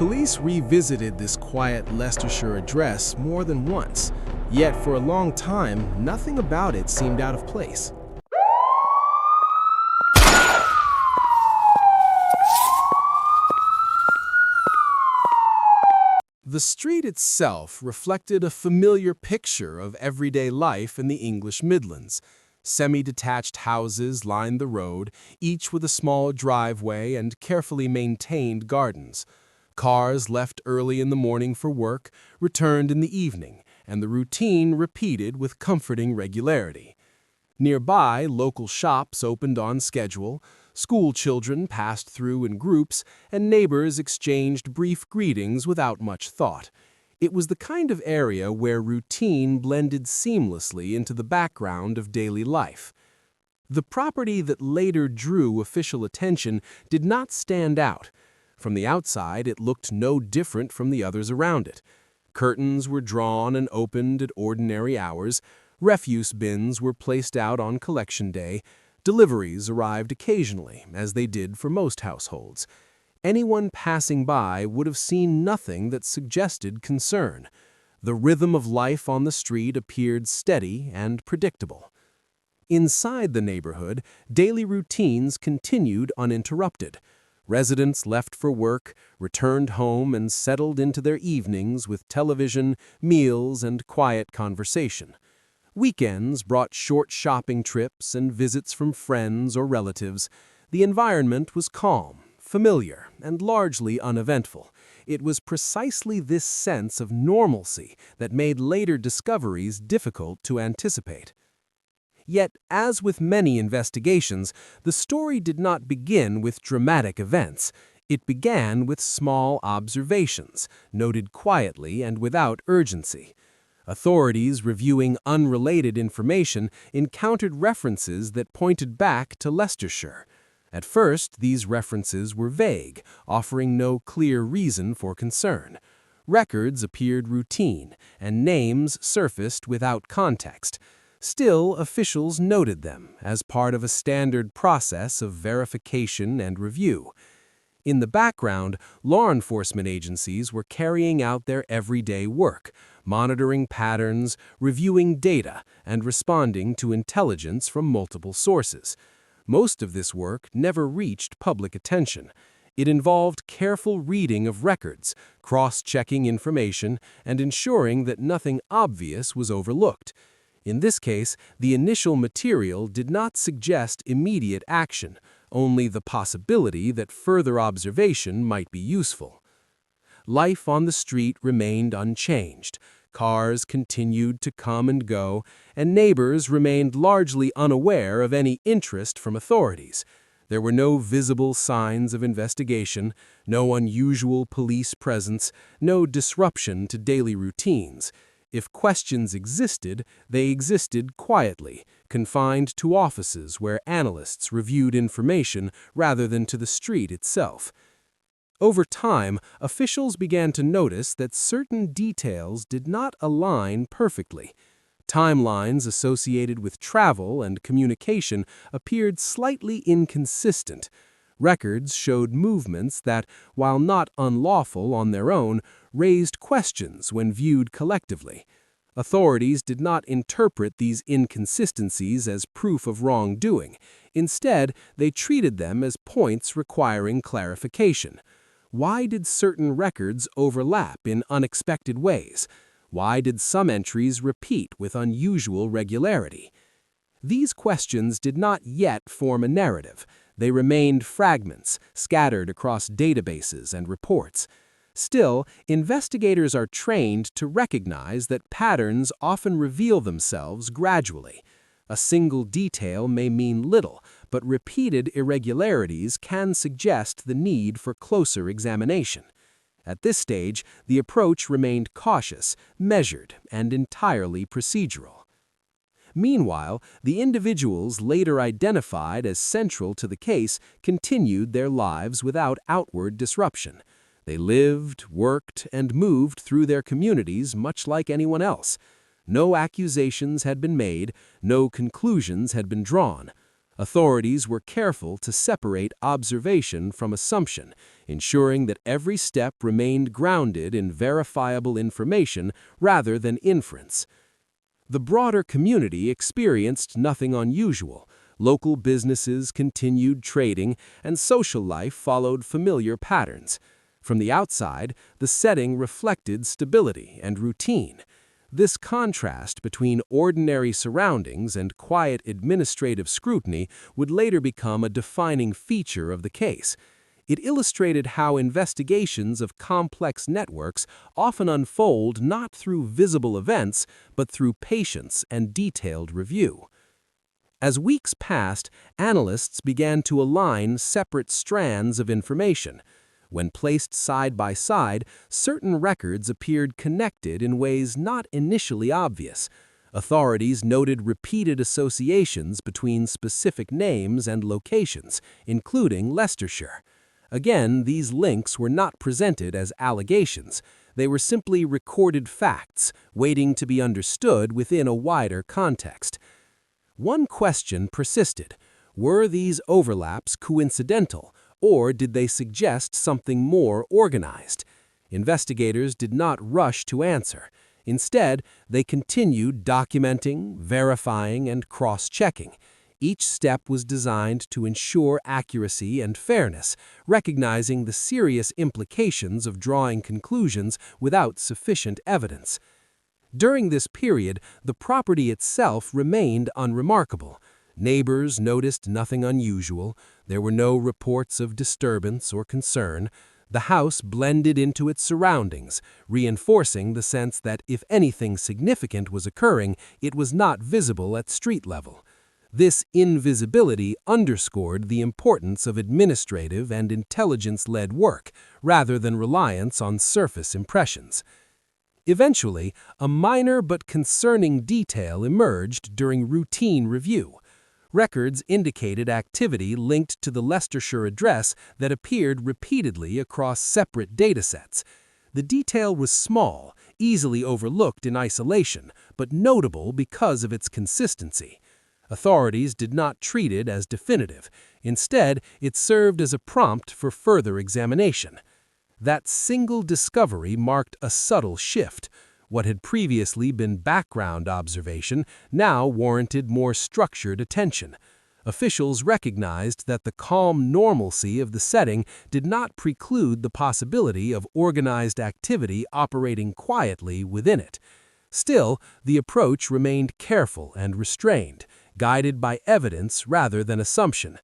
Police revisited this quiet Leicestershire address more than once, yet for a long time, nothing about it seemed out of place. The street itself reflected a familiar picture of everyday life in the English Midlands. Semi-detached houses lined the road, each with a small driveway and carefully maintained gardens. Cars left early in the morning for work, returned in the evening, and the routine repeated with comforting regularity. Nearby, local shops opened on schedule, school children passed through in groups, and neighbors exchanged brief greetings without much thought. It was the kind of area where routine blended seamlessly into the background of daily life. The property that later drew official attention did not stand out. From the outside, it looked no different from the others around it. Curtains were drawn and opened at ordinary hours, refuse bins were placed out on collection day, deliveries arrived occasionally, as they did for most households. Anyone passing by would have seen nothing that suggested concern. The rhythm of life on the street appeared steady and predictable. Inside the neighborhood, daily routines continued uninterrupted. Residents left for work, returned home, and settled into their evenings with television, meals, and quiet conversation. Weekends brought short shopping trips and visits from friends or relatives. The environment was calm, familiar, and largely uneventful. It was precisely this sense of normalcy that made later discoveries difficult to anticipate. Yet, as with many investigations, the story did not begin with dramatic events. It began with small observations, noted quietly and without urgency. Authorities reviewing unrelated information encountered references that pointed back to Leicestershire. At first, these references were vague, offering no clear reason for concern. Records appeared routine, and names surfaced without context. Still, officials noted them as part of a standard process of verification and review. In the background, law enforcement agencies were carrying out their everyday work, monitoring patterns, reviewing data, and responding to intelligence from multiple sources. Most of this work never reached public attention. It involved careful reading of records, cross-checking information, and ensuring that nothing obvious was overlooked. In this case, the initial material did not suggest immediate action, only the possibility that further observation might be useful. Life on the street remained unchanged. Cars continued to come and go, and neighbors remained largely unaware of any interest from authorities. There were no visible signs of investigation, no unusual police presence, no disruption to daily routines. If questions existed, they existed quietly, confined to offices where analysts reviewed information rather than to the street itself. Over time, officials began to notice that certain details did not align perfectly. Timelines associated with travel and communication appeared slightly inconsistent. Records showed movements that, while not unlawful on their own, raised questions when viewed collectively. Authorities did not interpret these inconsistencies as proof of wrongdoing. Instead, they treated them as points requiring clarification. Why did certain records overlap in unexpected ways? Why did some entries repeat with unusual regularity? These questions did not yet form a narrative. They remained fragments, scattered across databases and reports. Still, investigators are trained to recognize that patterns often reveal themselves gradually. A single detail may mean little, but repeated irregularities can suggest the need for closer examination. At this stage, the approach remained cautious, measured, and entirely procedural. Meanwhile, the individuals later identified as central to the case continued their lives without outward disruption. They lived, worked, and moved through their communities much like anyone else. No accusations had been made, no conclusions had been drawn. Authorities were careful to separate observation from assumption, ensuring that every step remained grounded in verifiable information rather than inference. The broader community experienced nothing unusual. Local businesses continued trading, and social life followed familiar patterns. From the outside, the setting reflected stability and routine. This contrast between ordinary surroundings and quiet administrative scrutiny would later become a defining feature of the case. It illustrated how investigations of complex networks often unfold not through visible events, but through patience and detailed review. As weeks passed, analysts began to align separate strands of information. When placed side by side, certain records appeared connected in ways not initially obvious. Authorities noted repeated associations between specific names and locations, including Leicestershire. Again, these links were not presented as allegations. They were simply recorded facts, waiting to be understood within a wider context. One question persisted. Were these overlaps coincidental, or did they suggest something more organized? Investigators did not rush to answer. Instead, they continued documenting, verifying, and cross-checking. Each step was designed to ensure accuracy and fairness, recognizing the serious implications of drawing conclusions without sufficient evidence. During this period, the property itself remained unremarkable. Neighbors noticed nothing unusual. There were no reports of disturbance or concern. The house blended into its surroundings, reinforcing the sense that if anything significant was occurring, it was not visible at street level. This invisibility underscored the importance of administrative and intelligence-led work, rather than reliance on surface impressions. Eventually, a minor but concerning detail emerged during routine review. Records indicated activity linked to the Leicestershire address that appeared repeatedly across separate datasets. The detail was small, easily overlooked in isolation, but notable because of its consistency. Authorities did not treat it as definitive. Instead, it served as a prompt for further examination. That single discovery marked a subtle shift. What had previously been background observation now warranted more structured attention. Officials recognized that the calm normalcy of the setting did not preclude the possibility of organized activity operating quietly within it. Still, the approach remained careful and restrained, guided by evidence rather than assumption.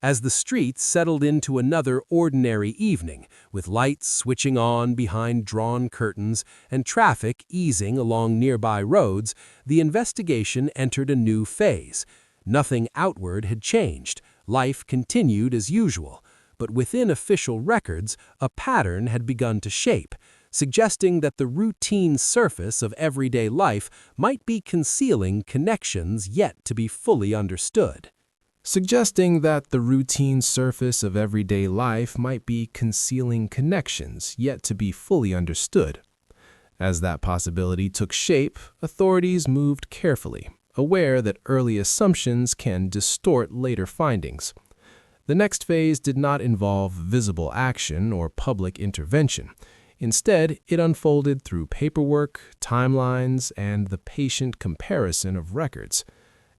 As the streets settled into another ordinary evening, with lights switching on behind drawn curtains and traffic easing along nearby roads, the investigation entered a new phase. Nothing outward had changed. Life continued as usual. But within official records, a pattern had begun to shape, suggesting that the routine surface of everyday life might be concealing connections yet to be fully understood. Suggesting that the routine surface of everyday life might be concealing connections yet to be fully understood. As that possibility took shape, authorities moved carefully, aware that early assumptions can distort later findings. The next phase did not involve visible action or public intervention. Instead, it unfolded through paperwork, timelines, and the patient comparison of records.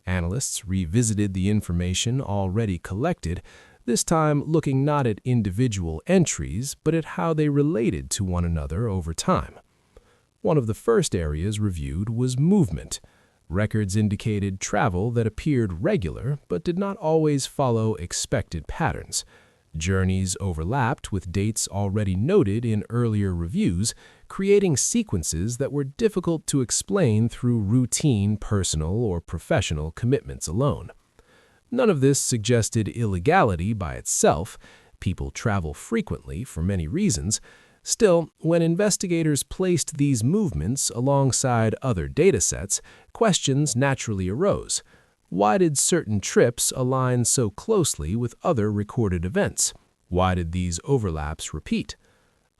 Analysts revisited the information already collected, this time looking not at individual entries, but at how they related to one another over time. One of the first areas reviewed was movement. Records indicated travel that appeared regular, but did not always follow expected patterns. Journeys overlapped with dates already noted in earlier reviews, creating sequences that were difficult to explain through routine personal or professional commitments alone. None of this suggested illegality by itself. People travel frequently for many reasons. Still, when investigators placed these movements alongside other datasets, questions naturally arose. Why did certain trips align so closely with other recorded events? Why did these overlaps repeat?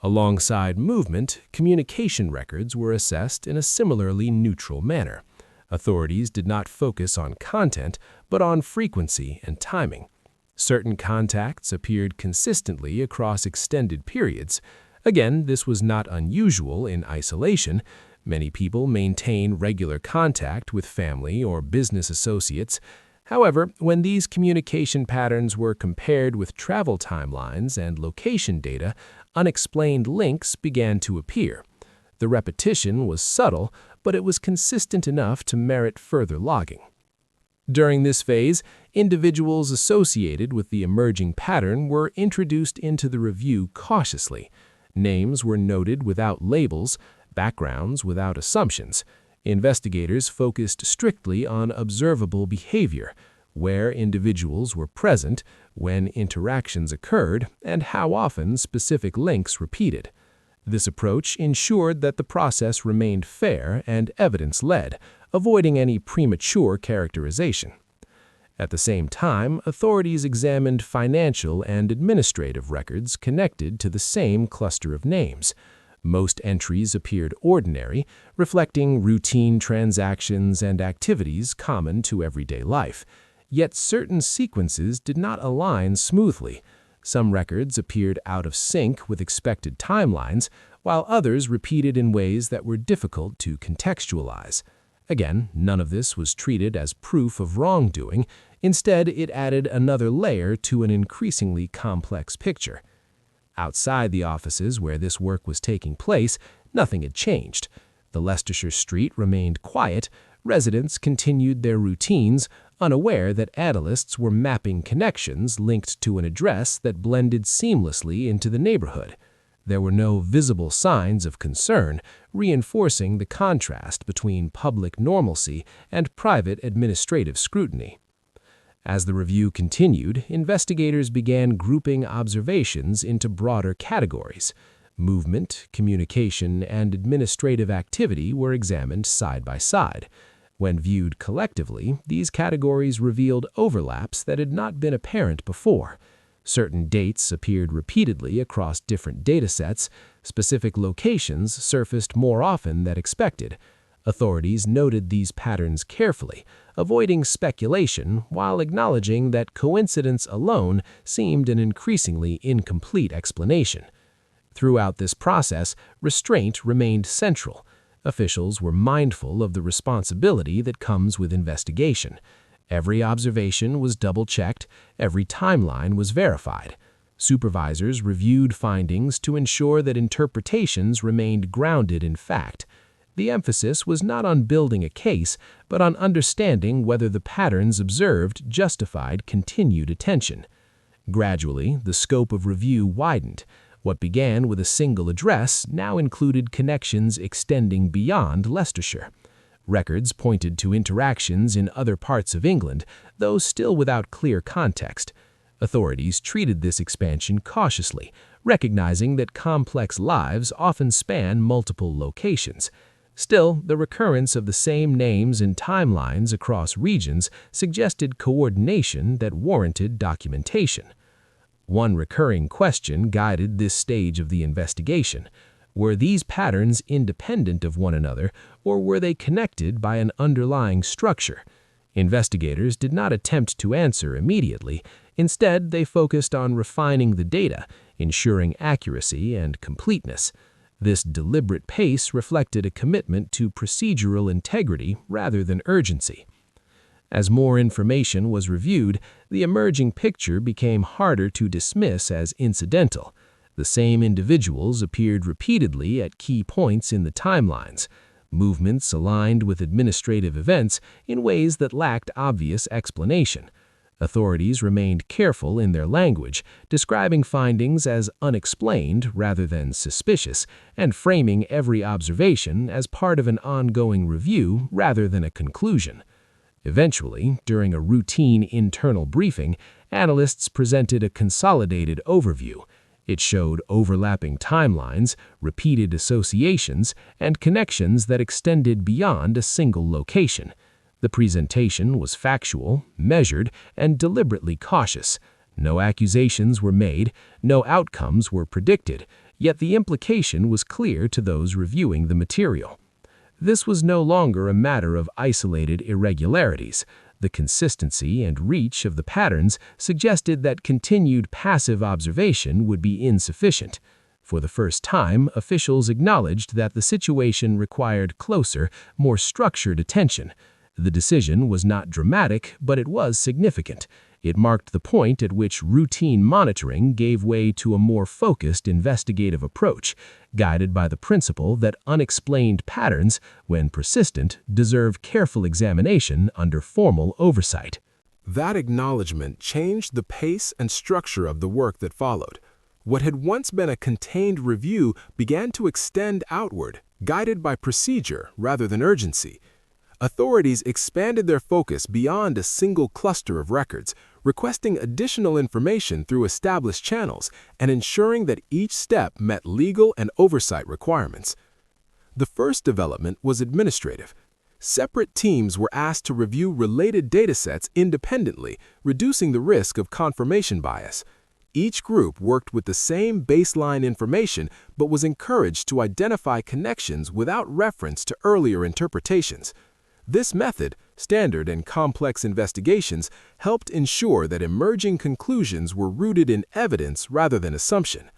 Alongside movement, communication records were assessed in a similarly neutral manner. Authorities did not focus on content, but on frequency and timing. Certain contacts appeared consistently across extended periods. Again, this was not unusual in isolation. Many people maintain regular contact with family or business associates. However, when these communication patterns were compared with travel timelines and location data, unexplained links began to appear. The repetition was subtle, but it was consistent enough to merit further logging. During this phase, individuals associated with the emerging pattern were introduced into the review cautiously. Names were noted without labels, backgrounds without assumptions. Investigators focused strictly on observable behavior, where individuals were present, when interactions occurred, and how often specific links repeated. This approach ensured that the process remained fair and evidence-led, avoiding any premature characterization. At the same time, authorities examined financial and administrative records connected to the same cluster of names. Most entries appeared ordinary, reflecting routine transactions and activities common to everyday life. Yet certain sequences did not align smoothly. Some records appeared out of sync with expected timelines, while others repeated in ways that were difficult to contextualize. Again, none of this was treated as proof of wrongdoing. Instead, it added another layer to an increasingly complex picture. Outside the offices where this work was taking place, nothing had changed. The Leicestershire street remained quiet. Residents continued their routines, unaware that analysts were mapping connections linked to an address that blended seamlessly into the neighborhood. There were no visible signs of concern, reinforcing the contrast between public normalcy and private administrative scrutiny. As the review continued, investigators began grouping observations into broader categories. Movement, communication, and administrative activity were examined side by side. When viewed collectively, these categories revealed overlaps that had not been apparent before. Certain dates appeared repeatedly across different datasets. Specific locations surfaced more often than expected. Authorities noted these patterns carefully, avoiding speculation while acknowledging that coincidence alone seemed an increasingly incomplete explanation. Throughout this process, restraint remained central. Officials were mindful of the responsibility that comes with investigation. Every observation was double-checked, every timeline was verified. Supervisors reviewed findings to ensure that interpretations remained grounded in fact. The emphasis was not on building a case, but on understanding whether the patterns observed justified continued attention. Gradually, the scope of review widened. What began with a single address now included connections extending beyond Leicestershire. Records pointed to interactions in other parts of England, though still without clear context. Authorities treated this expansion cautiously, recognizing that complex lives often span multiple locations. Still, the recurrence of the same names and timelines across regions suggested coordination that warranted documentation. One recurring question guided this stage of the investigation. Were these patterns independent of one another, or were they connected by an underlying structure? Investigators did not attempt to answer immediately. Instead, they focused on refining the data, ensuring accuracy and completeness. This deliberate pace reflected a commitment to procedural integrity rather than urgency. As more information was reviewed, the emerging picture became harder to dismiss as incidental. The same individuals appeared repeatedly at key points in the timelines. Movements aligned with administrative events in ways that lacked obvious explanation. Authorities remained careful in their language, describing findings as unexplained rather than suspicious, and framing every observation as part of an ongoing review rather than a conclusion. Eventually, during a routine internal briefing, analysts presented a consolidated overview. It showed overlapping timelines, repeated associations, and connections that extended beyond a single location. The presentation was factual, measured, and deliberately cautious. No accusations were made, no outcomes were predicted, yet the implication was clear to those reviewing the material. This was no longer a matter of isolated irregularities. The consistency and reach of the patterns suggested that continued passive observation would be insufficient. For the first time, officials acknowledged that the situation required closer, more structured attention. The decision was not dramatic, but it was significant. It marked the point at which routine monitoring gave way to a more focused investigative approach, guided by the principle that unexplained patterns, when persistent, deserve careful examination under formal oversight. That acknowledgement changed the pace and structure of the work that followed. What had once been a contained review began to extend outward, guided by procedure rather than urgency. Authorities expanded their focus beyond a single cluster of records, requesting additional information through established channels and ensuring that each step met legal and oversight requirements. The first development was administrative. Separate teams were asked to review related datasets independently, reducing the risk of confirmation bias. Each group worked with the same baseline information but was encouraged to identify connections without reference to earlier interpretations. This method, standard in complex investigations, helped ensure that emerging conclusions were rooted in evidence rather than assumption.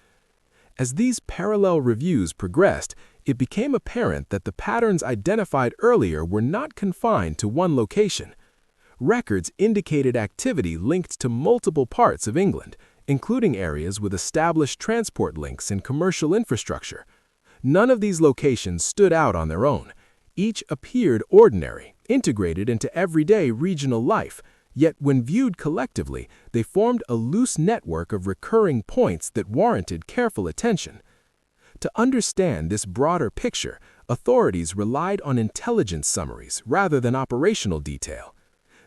As these parallel reviews progressed, it became apparent that the patterns identified earlier were not confined to one location. Records indicated activity linked to multiple parts of England, including areas with established transport links and commercial infrastructure. None of these locations stood out on their own. Each appeared ordinary, integrated into everyday regional life, yet when viewed collectively, they formed a loose network of recurring points that warranted careful attention. To understand this broader picture, authorities relied on intelligence summaries rather than operational detail.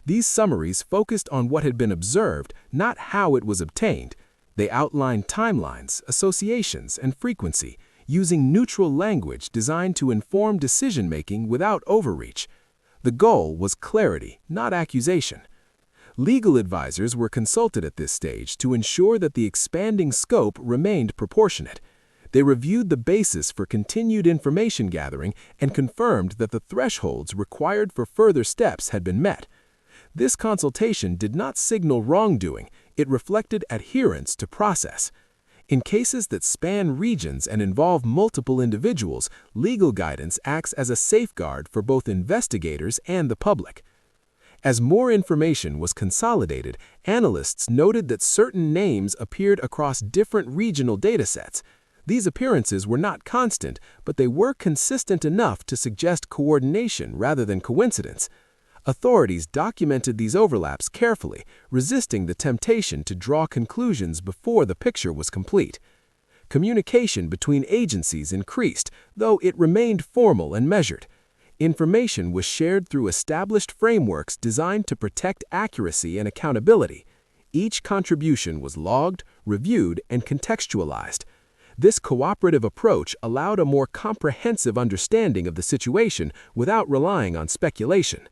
These summaries focused on what had been observed, not how it was obtained. They outlined timelines, associations, and frequency, using neutral language designed to inform decision-making without overreach. The goal was clarity, not accusation. Legal advisors were consulted at this stage to ensure that the expanding scope remained proportionate. They reviewed the basis for continued information gathering and confirmed that the thresholds required for further steps had been met. This consultation did not signal wrongdoing, it reflected adherence to process. In cases that span regions and involve multiple individuals, legal guidance acts as a safeguard for both investigators and the public. As more information was consolidated, analysts noted that certain names appeared across different regional datasets. These appearances were not constant, but they were consistent enough to suggest coordination rather than coincidence. Authorities documented these overlaps carefully, resisting the temptation to draw conclusions before the picture was complete. Communication between agencies increased, though it remained formal and measured. Information was shared through established frameworks designed to protect accuracy and accountability. Each contribution was logged, reviewed, and contextualized. This cooperative approach allowed a more comprehensive understanding of the situation without relying on speculation.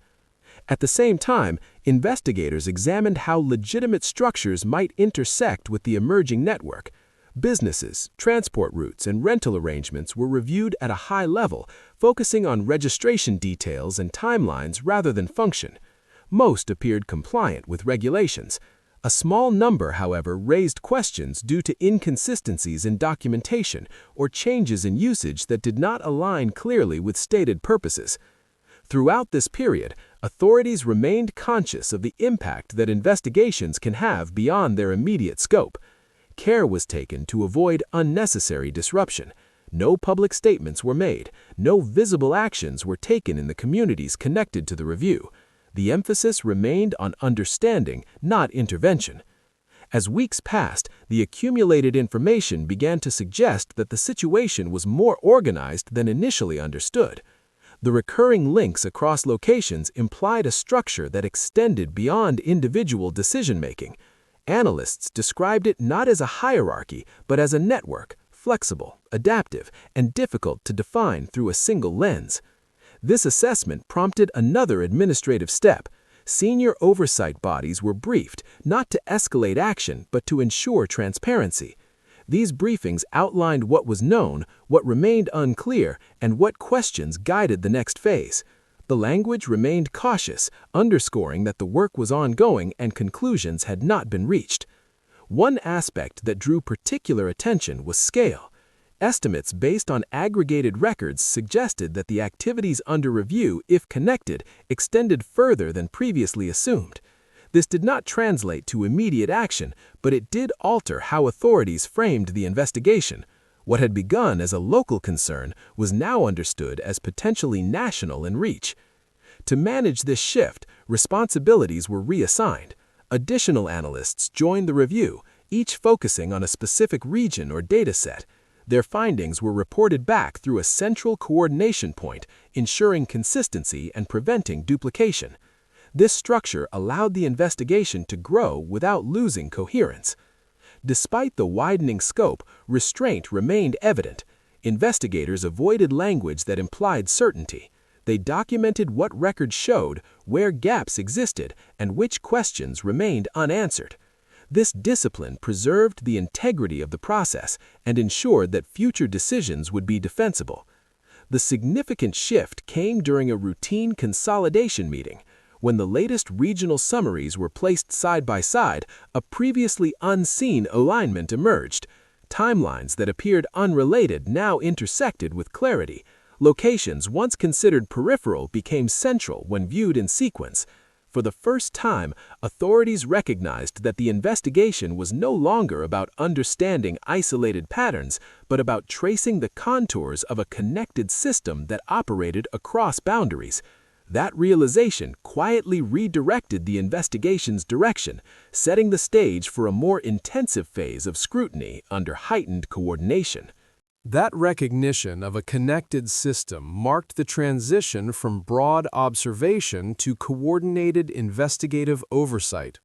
At the same time, investigators examined how legitimate structures might intersect with the emerging network. Businesses, transport routes, and rental arrangements were reviewed at a high level, focusing on registration details and timelines rather than function. Most appeared compliant with regulations. A small number, however, raised questions due to inconsistencies in documentation or changes in usage that did not align clearly with stated purposes. Throughout this period, authorities remained conscious of the impact that investigations can have beyond their immediate scope. Care was taken to avoid unnecessary disruption. No public statements were made. No visible actions were taken in the communities connected to the review. The emphasis remained on understanding, not intervention. As weeks passed, the accumulated information began to suggest that the situation was more organized than initially understood. The recurring links across locations implied a structure that extended beyond individual decision-making. Analysts described it not as a hierarchy, but as a network, flexible, adaptive, and difficult to define through a single lens. This assessment prompted another administrative step. Senior oversight bodies were briefed, not to escalate action, but to ensure transparency. These briefings outlined what was known, what remained unclear, and what questions guided the next phase. The language remained cautious, underscoring that the work was ongoing and conclusions had not been reached. One aspect that drew particular attention was scale. Estimates based on aggregated records suggested that the activities under review, if connected, extended further than previously assumed. This did not translate to immediate action, but it did alter how authorities framed the investigation. What had begun as a local concern was now understood as potentially national in reach. To manage this shift, responsibilities were reassigned. Additional analysts joined the review, each focusing on a specific region or data set. Their findings were reported back through a central coordination point, ensuring consistency and preventing duplication. This structure allowed the investigation to grow without losing coherence. Despite the widening scope, restraint remained evident. Investigators avoided language that implied certainty. They documented what records showed, where gaps existed, and which questions remained unanswered. This discipline preserved the integrity of the process and ensured that future decisions would be defensible. The significant shift came during a routine consolidation meeting. When the latest regional summaries were placed side by side, a previously unseen alignment emerged. Timelines that appeared unrelated now intersected with clarity. Locations once considered peripheral became central when viewed in sequence. For the first time, authorities recognized that the investigation was no longer about understanding isolated patterns, but about tracing the contours of a connected system that operated across boundaries. That realization quietly redirected the investigation's direction, setting the stage for a more intensive phase of scrutiny under heightened coordination. That recognition of a connected system marked the transition from broad observation to coordinated investigative oversight.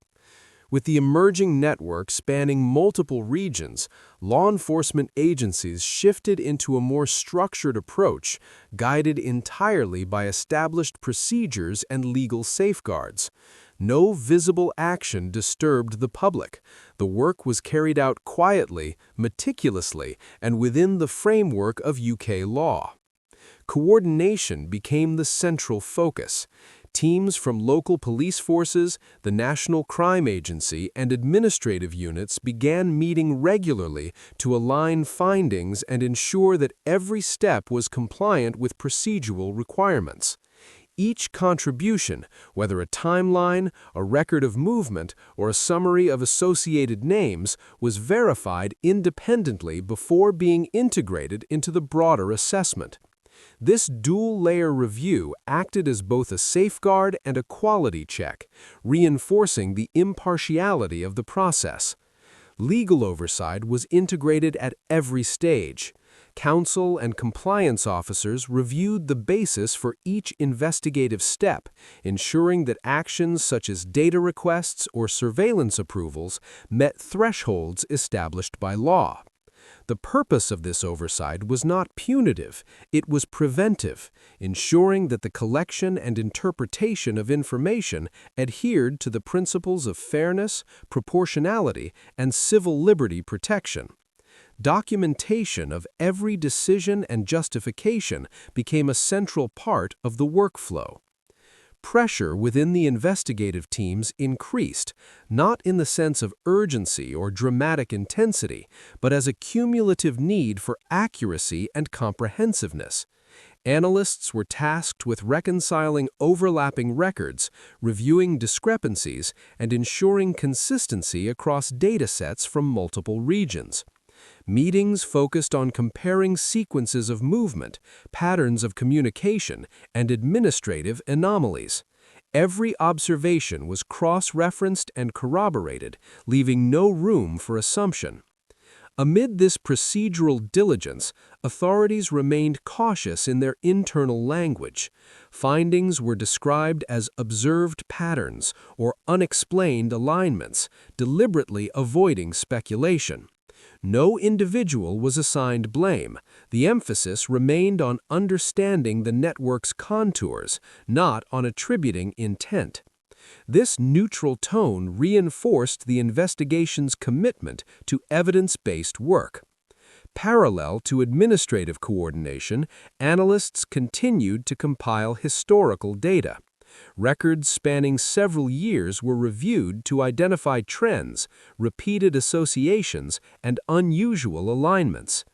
With the emerging network spanning multiple regions, law enforcement agencies shifted into a more structured approach, guided entirely by established procedures and legal safeguards. No visible action disturbed the public. The work was carried out quietly, meticulously, and within the framework of UK law. Coordination became the central focus. Teams from local police forces, the National Crime Agency, and administrative units began meeting regularly to align findings and ensure that every step was compliant with procedural requirements. Each contribution, whether a timeline, a record of movement, or a summary of associated names, was verified independently before being integrated into the broader assessment. This dual-layer review acted as both a safeguard and a quality check, reinforcing the impartiality of the process. Legal oversight was integrated at every stage. Counsel and compliance officers reviewed the basis for each investigative step, ensuring that actions such as data requests or surveillance approvals met thresholds established by law. The purpose of this oversight was not punitive, it was preventive, ensuring that the collection and interpretation of information adhered to the principles of fairness, proportionality, and civil liberty protection. Documentation of every decision and justification became a central part of the workflow. Pressure within the investigative teams increased, not in the sense of urgency or dramatic intensity, but as a cumulative need for accuracy and comprehensiveness. Analysts were tasked with reconciling overlapping records, reviewing discrepancies, and ensuring consistency across datasets from multiple regions. Meetings focused on comparing sequences of movement, patterns of communication, and administrative anomalies. Every observation was cross-referenced and corroborated, leaving no room for assumption. Amid this procedural diligence, authorities remained cautious in their internal language. Findings were described as observed patterns or unexplained alignments, deliberately avoiding speculation. No individual was assigned blame. The emphasis remained on understanding the network's contours, not on attributing intent. This neutral tone reinforced the investigation's commitment to evidence-based work. Parallel to administrative coordination, analysts continued to compile historical data. Records spanning several years were reviewed to identify trends, repeated associations, and unusual alignments.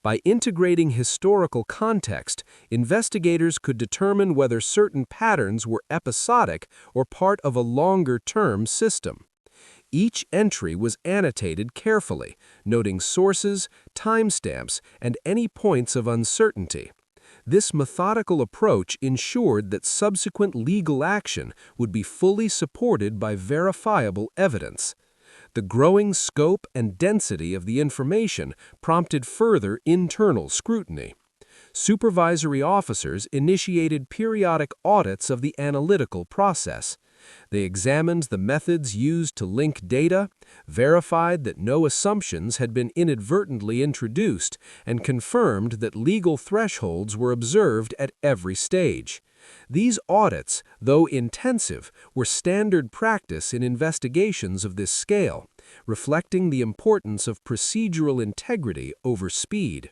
By integrating historical context, investigators could determine whether certain patterns were episodic or part of a longer-term system. Each entry was annotated carefully, noting sources, timestamps, and any points of uncertainty. This methodical approach ensured that subsequent legal action would be fully supported by verifiable evidence. The growing scope and density of the information prompted further internal scrutiny. Supervisory officers initiated periodic audits of the analytical process. They examined the methods used to link data, verified that no assumptions had been inadvertently introduced, and confirmed that legal thresholds were observed at every stage. These audits, though intensive, were standard practice in investigations of this scale, reflecting the importance of procedural integrity over speed.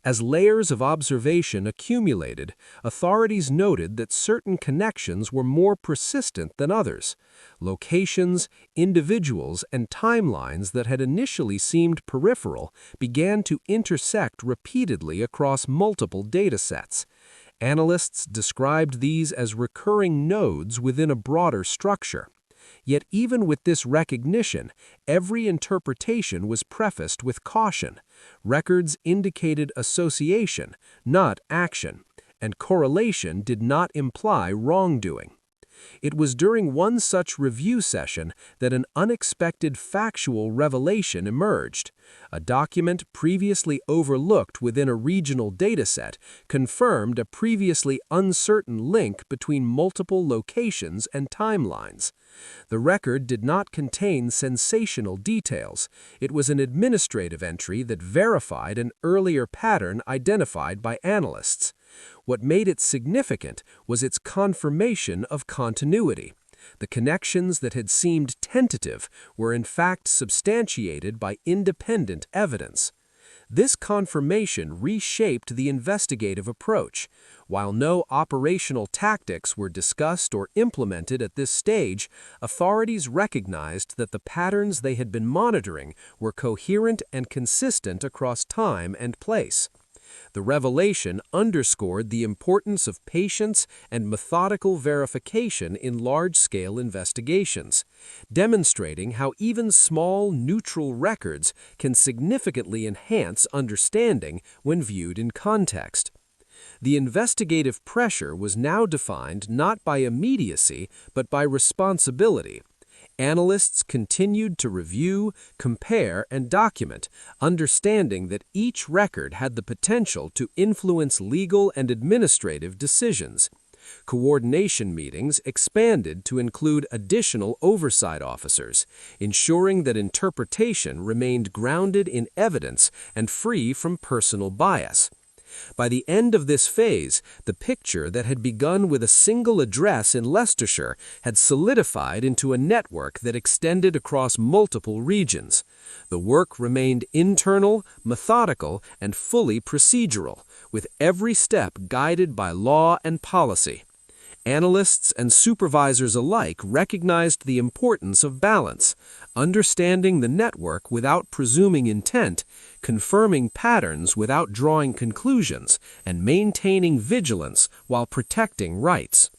As layers of observation accumulated, authorities noted that certain connections were more persistent than others. Locations, individuals, and timelines that had initially seemed peripheral began to intersect repeatedly across multiple datasets. Analysts described these as recurring nodes within a broader structure. Yet even with this recognition, every interpretation was prefaced with caution. Records indicated association, not action, and correlation did not imply wrongdoing. It was during one such review session that an unexpected factual revelation emerged. A document previously overlooked within a regional dataset confirmed a previously uncertain link between multiple locations and timelines. The record did not contain sensational details. It was an administrative entry that verified an earlier pattern identified by analysts. What made it significant was its confirmation of continuity. The connections that had seemed tentative were in fact substantiated by independent evidence. This confirmation reshaped the investigative approach. While no operational tactics were discussed or implemented at this stage, authorities recognized that the patterns they had been monitoring were coherent and consistent across time and place. The revelation underscored the importance of patience and methodical verification in large-scale investigations, demonstrating how even small, neutral records can significantly enhance understanding when viewed in context. The investigative pressure was now defined not by immediacy but by responsibility. Analysts continued to review, compare, and document, understanding that each record had the potential to influence legal and administrative decisions. Coordination meetings expanded to include additional oversight officers, ensuring that interpretation remained grounded in evidence and free from personal bias. By the end of this phase, the picture that had begun with a single address in Leicestershire had solidified into a network that extended across multiple regions. The work remained internal, methodical, and fully procedural, with every step guided by law and policy. Analysts and supervisors alike recognized the importance of balance, understanding the network without presuming intent, confirming patterns without drawing conclusions, and maintaining vigilance while protecting rights.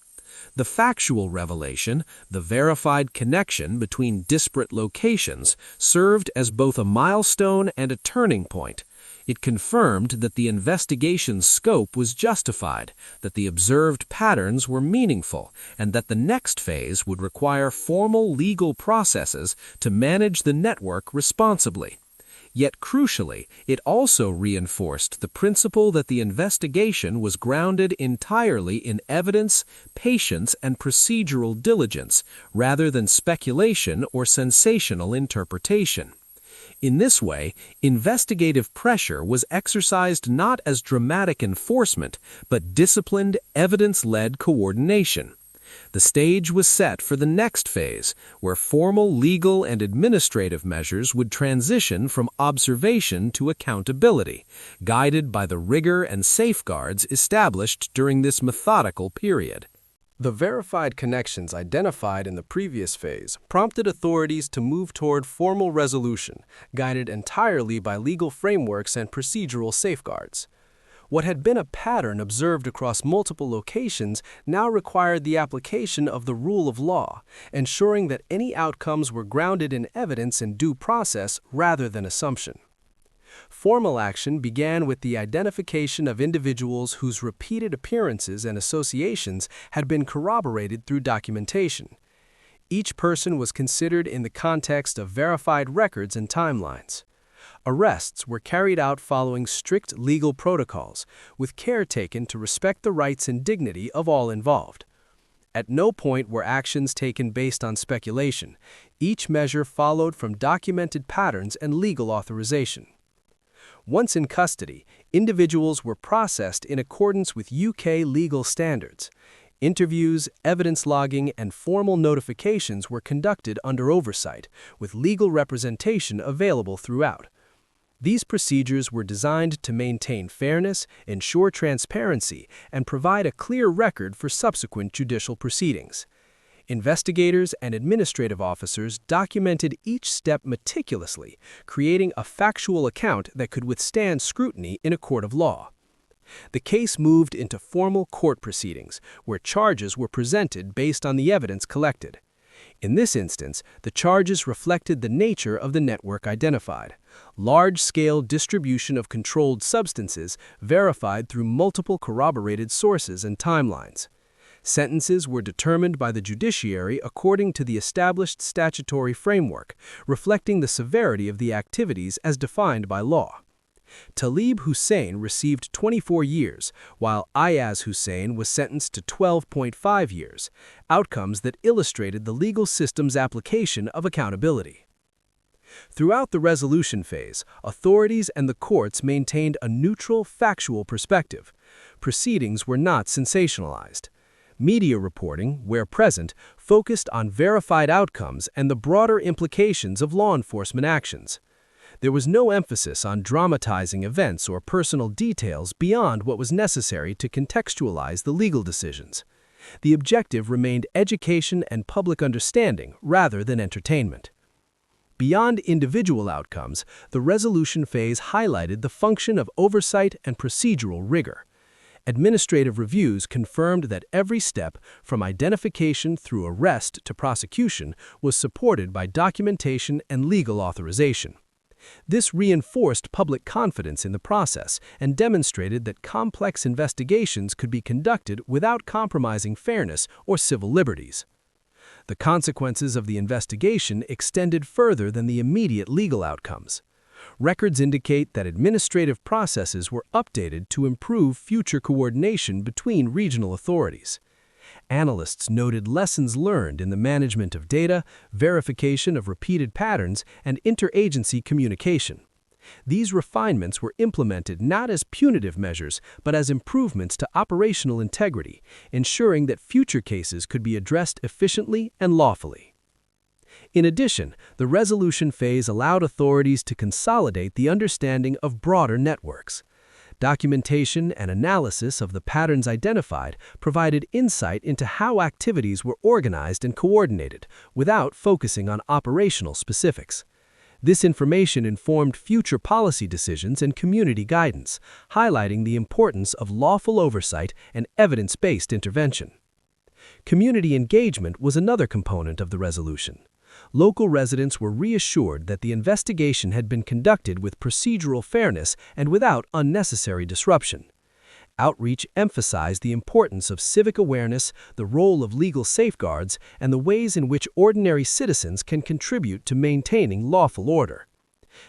The factual revelation, the verified connection between disparate locations, served as both a milestone and a turning point. It confirmed that the investigation's scope was justified, that the observed patterns were meaningful, and that the next phase would require formal legal processes to manage the network responsibly. Yet crucially, it also reinforced the principle that the investigation was grounded entirely in evidence, patience, and procedural diligence, rather than speculation or sensational interpretation. In this way, investigative pressure was exercised not as dramatic enforcement, but disciplined, evidence-led coordination. The stage was set for the next phase, where formal legal and administrative measures would transition from observation to accountability, guided by the rigor and safeguards established during this methodical period. The verified connections identified in the previous phase prompted authorities to move toward formal resolution, guided entirely by legal frameworks and procedural safeguards. What had been a pattern observed across multiple locations now required the application of the rule of law, ensuring that any outcomes were grounded in evidence and due process rather than assumption. Formal action began with the identification of individuals whose repeated appearances and associations had been corroborated through documentation. Each person was considered in the context of verified records and timelines. Arrests were carried out following strict legal protocols, with care taken to respect the rights and dignity of all involved. At no point were actions taken based on speculation. Each measure followed from documented patterns and legal authorization. Once in custody, individuals were processed in accordance with UK legal standards. Interviews, evidence logging, and formal notifications were conducted under oversight, with legal representation available throughout. These procedures were designed to maintain fairness, ensure transparency, and provide a clear record for subsequent judicial proceedings. Investigators and administrative officers documented each step meticulously, creating a factual account that could withstand scrutiny in a court of law. The case moved into formal court proceedings, where charges were presented based on the evidence collected. In this instance, the charges reflected the nature of the network identified: large-scale distribution of controlled substances verified through multiple corroborated sources and timelines. Sentences were determined by the judiciary according to the established statutory framework, reflecting the severity of the activities as defined by law. Talib Hussein received 24 years, while Ayaz Hussein was sentenced to 12.5 years, outcomes that illustrated the legal system's application of accountability. Throughout the resolution phase, authorities and the courts maintained a neutral, factual perspective. Proceedings were not sensationalized. Media reporting, where present, focused on verified outcomes and the broader implications of law enforcement actions. There was no emphasis on dramatizing events or personal details beyond what was necessary to contextualize the legal decisions. The objective remained education and public understanding rather than entertainment. Beyond individual outcomes, the resolution phase highlighted the function of oversight and procedural rigor. Administrative reviews confirmed that every step, from identification through arrest to prosecution, was supported by documentation and legal authorization. This reinforced public confidence in the process and demonstrated that complex investigations could be conducted without compromising fairness or civil liberties. The consequences of the investigation extended further than the immediate legal outcomes. Records indicate that administrative processes were updated to improve future coordination between regional authorities. Analysts noted lessons learned in the management of data, verification of repeated patterns, and interagency communication. These refinements were implemented not as punitive measures, but as improvements to operational integrity, ensuring that future cases could be addressed efficiently and lawfully. In addition, the resolution phase allowed authorities to consolidate the understanding of broader networks. Documentation and analysis of the patterns identified provided insight into how activities were organized and coordinated, without focusing on operational specifics. This information informed future policy decisions and community guidance, highlighting the importance of lawful oversight and evidence-based intervention. Community engagement was another component of the resolution. Local residents were reassured that the investigation had been conducted with procedural fairness and without unnecessary disruption. Outreach emphasized the importance of civic awareness, the role of legal safeguards, and the ways in which ordinary citizens can contribute to maintaining lawful order.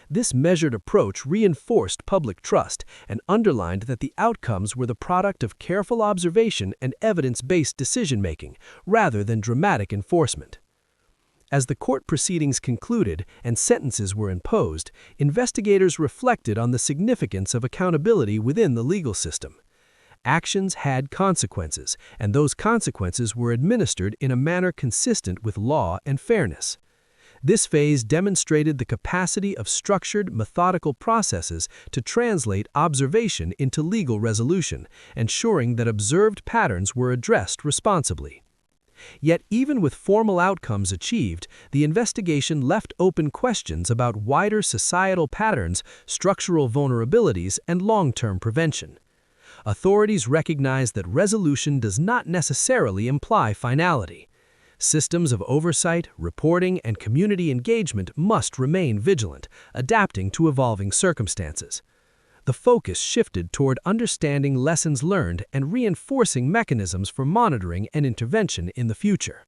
This measured approach reinforced public trust and underlined that the outcomes were the product of careful observation and evidence-based decision-making, rather than dramatic enforcement. As the court proceedings concluded and sentences were imposed, investigators reflected on the significance of accountability within the legal system. Actions had consequences, and those consequences were administered in a manner consistent with law and fairness. This phase demonstrated the capacity of structured, methodical processes to translate observation into legal resolution, ensuring that observed patterns were addressed responsibly. Yet even with formal outcomes achieved, the investigation left open questions about wider societal patterns, structural vulnerabilities, and long-term prevention. Authorities recognize that resolution does not necessarily imply finality. Systems of oversight, reporting, and community engagement must remain vigilant, adapting to evolving circumstances. The focus shifted toward understanding lessons learned and reinforcing mechanisms for monitoring and intervention in the future.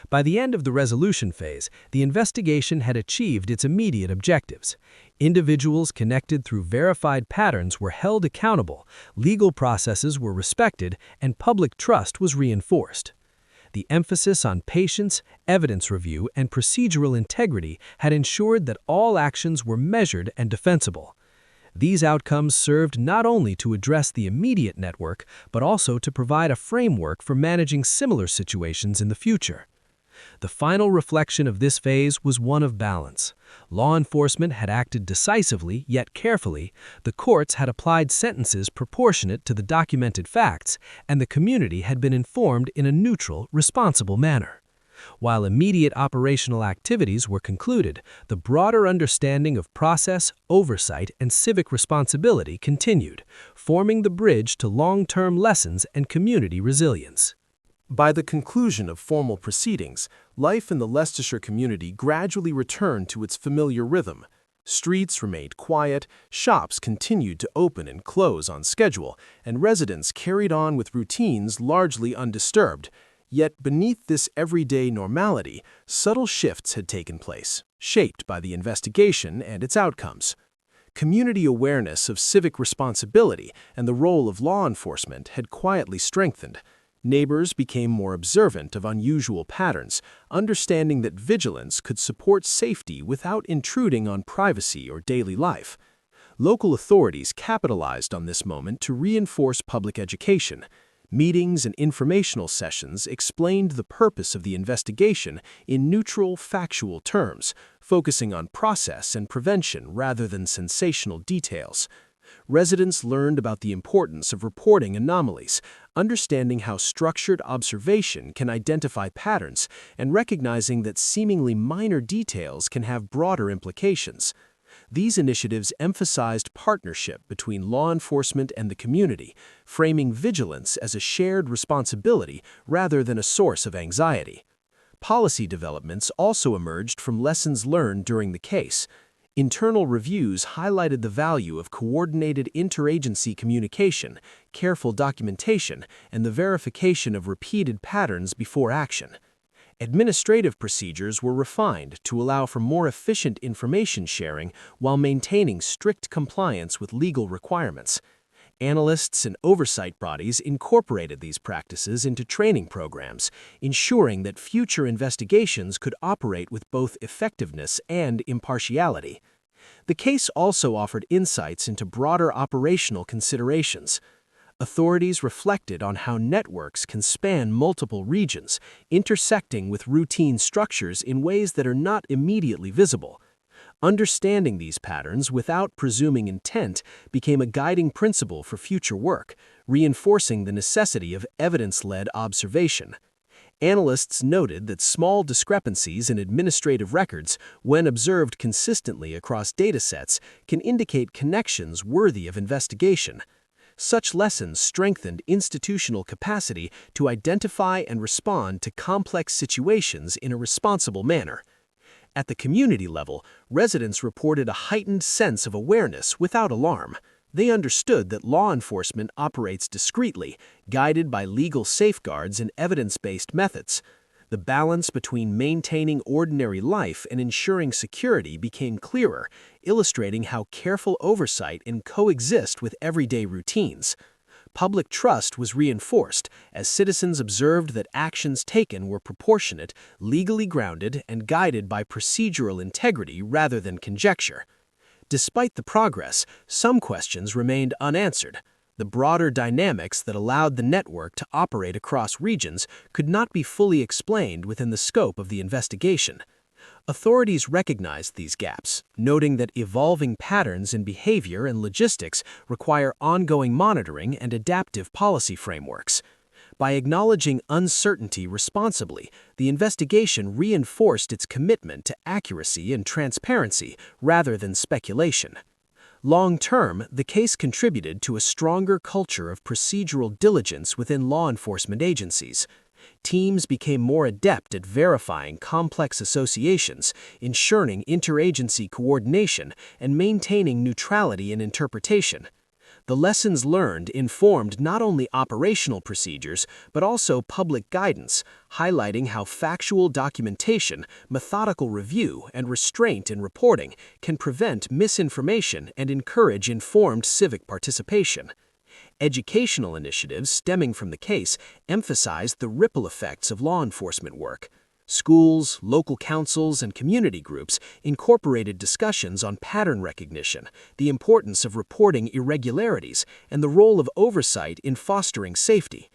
By the end of the resolution phase, the investigation had achieved its immediate objectives. Individuals connected through verified patterns were held accountable, legal processes were respected, and public trust was reinforced. The emphasis on patience, evidence review, and procedural integrity had ensured that all actions were measured and defensible. These outcomes served not only to address the immediate network, but also to provide a framework for managing similar situations in the future. The final reflection of this phase was one of balance. Law enforcement had acted decisively, yet carefully, the courts had applied sentences proportionate to the documented facts, and the community had been informed in a neutral, responsible manner. While immediate operational activities were concluded, the broader understanding of process, oversight, and civic responsibility continued, forming the bridge to long-term lessons and community resilience. By the conclusion of formal proceedings, life in the Leicestershire community gradually returned to its familiar rhythm. Streets remained quiet, shops continued to open and close on schedule, and residents carried on with routines largely undisturbed. Yet beneath this everyday normality, subtle shifts had taken place, shaped by the investigation and its outcomes. Community awareness of civic responsibility and the role of law enforcement had quietly strengthened. Neighbors became more observant of unusual patterns, understanding that vigilance could support safety without intruding on privacy or daily life. Local authorities capitalized on this moment to reinforce public education. Meetings and informational sessions explained the purpose of the investigation in neutral, factual terms, focusing on process and prevention rather than sensational details. Residents learned about the importance of reporting anomalies, understanding how structured observation can identify patterns, and recognizing that seemingly minor details can have broader implications. These initiatives emphasized partnership between law enforcement and the community, framing vigilance as a shared responsibility rather than a source of anxiety. Policy developments also emerged from lessons learned during the case. Internal reviews highlighted the value of coordinated interagency communication, careful documentation, and the verification of repeated patterns before action. Administrative procedures were refined to allow for more efficient information sharing while maintaining strict compliance with legal requirements. Analysts and oversight bodies incorporated these practices into training programs, ensuring that future investigations could operate with both effectiveness and impartiality. The case also offered insights into broader operational considerations. Authorities reflected on how networks can span multiple regions, intersecting with routine structures in ways that are not immediately visible. Understanding these patterns without presuming intent became a guiding principle for future work, reinforcing the necessity of evidence-led observation. Analysts noted that small discrepancies in administrative records, when observed consistently across datasets, can indicate connections worthy of investigation. Such lessons strengthened institutional capacity to identify and respond to complex situations in a responsible manner. At the community level, residents reported a heightened sense of awareness without alarm. They understood that law enforcement operates discreetly, guided by legal safeguards and evidence-based methods. The balance between maintaining ordinary life and ensuring security became clearer, illustrating how careful oversight can coexist with everyday routines. Public trust was reinforced as citizens observed that actions taken were proportionate, legally grounded, and guided by procedural integrity rather than conjecture. Despite the progress, some questions remained unanswered. The broader dynamics that allowed the network to operate across regions could not be fully explained within the scope of the investigation. Authorities recognized these gaps, noting that evolving patterns in behavior and logistics require ongoing monitoring and adaptive policy frameworks. By acknowledging uncertainty responsibly, the investigation reinforced its commitment to accuracy and transparency rather than speculation. Long-term, the case contributed to a stronger culture of procedural diligence within law enforcement agencies. Teams became more adept at verifying complex associations, ensuring interagency coordination, and maintaining neutrality in interpretation. The lessons learned informed not only operational procedures, but also public guidance, highlighting how factual documentation, methodical review, and restraint in reporting can prevent misinformation and encourage informed civic participation. Educational initiatives stemming from the case emphasized the ripple effects of law enforcement work. Schools, local councils, and community groups incorporated discussions on pattern recognition, the importance of reporting irregularities, and the role of oversight in fostering safety.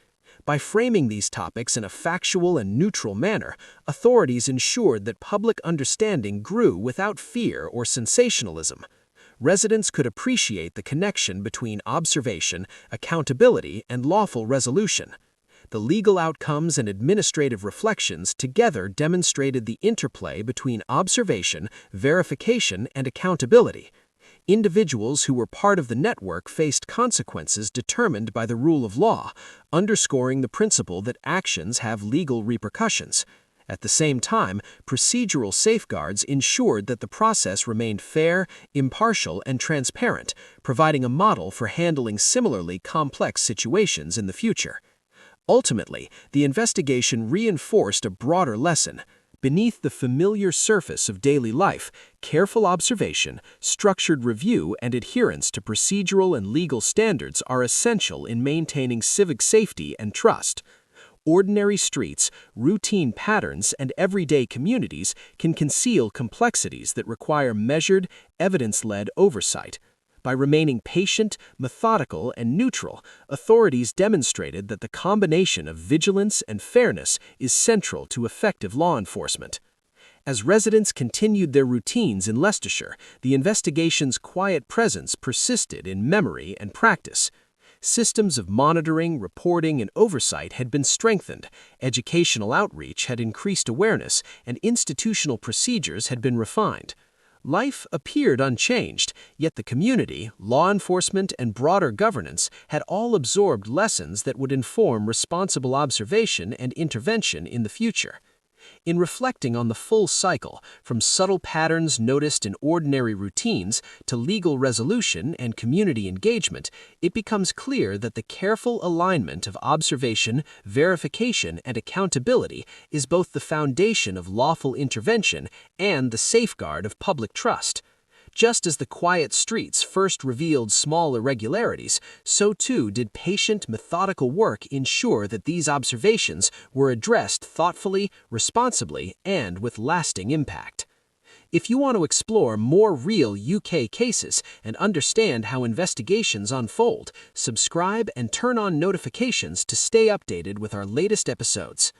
By framing these topics in a factual and neutral manner, authorities ensured that public understanding grew without fear or sensationalism. Residents could appreciate the connection between observation, accountability, and lawful resolution. The legal outcomes and administrative reflections together demonstrated the interplay between observation, verification, and accountability. Individuals who were part of the network faced consequences determined by the rule of law, underscoring the principle that actions have legal repercussions. At the same time, procedural safeguards ensured that the process remained fair, impartial, and transparent, providing a model for handling similarly complex situations in the future. Ultimately, the investigation reinforced a broader lesson. Beneath the familiar surface of daily life, careful observation, structured review, and adherence to procedural and legal standards are essential in maintaining civic safety and trust. Ordinary streets, routine patterns, and everyday communities can conceal complexities that require measured, evidence-led oversight. By remaining patient, methodical, and neutral, authorities demonstrated that the combination of vigilance and fairness is central to effective law enforcement. As residents continued their routines in Leicestershire, the investigation's quiet presence persisted in memory and practice. Systems of monitoring, reporting, and oversight had been strengthened, educational outreach had increased awareness, and institutional procedures had been refined. Life appeared unchanged, yet the community, law enforcement, and broader governance had all absorbed lessons that would inform responsible observation and intervention in the future. In reflecting on the full cycle, from subtle patterns noticed in ordinary routines to legal resolution and community engagement, it becomes clear that the careful alignment of observation, verification, and accountability is both the foundation of lawful intervention and the safeguard of public trust. Just as the quiet streets first revealed small irregularities, so too did patient, methodical work ensure that these observations were addressed thoughtfully, responsibly, and with lasting impact. If you want to explore more real UK cases and understand how investigations unfold, subscribe and turn on notifications to stay updated with our latest episodes.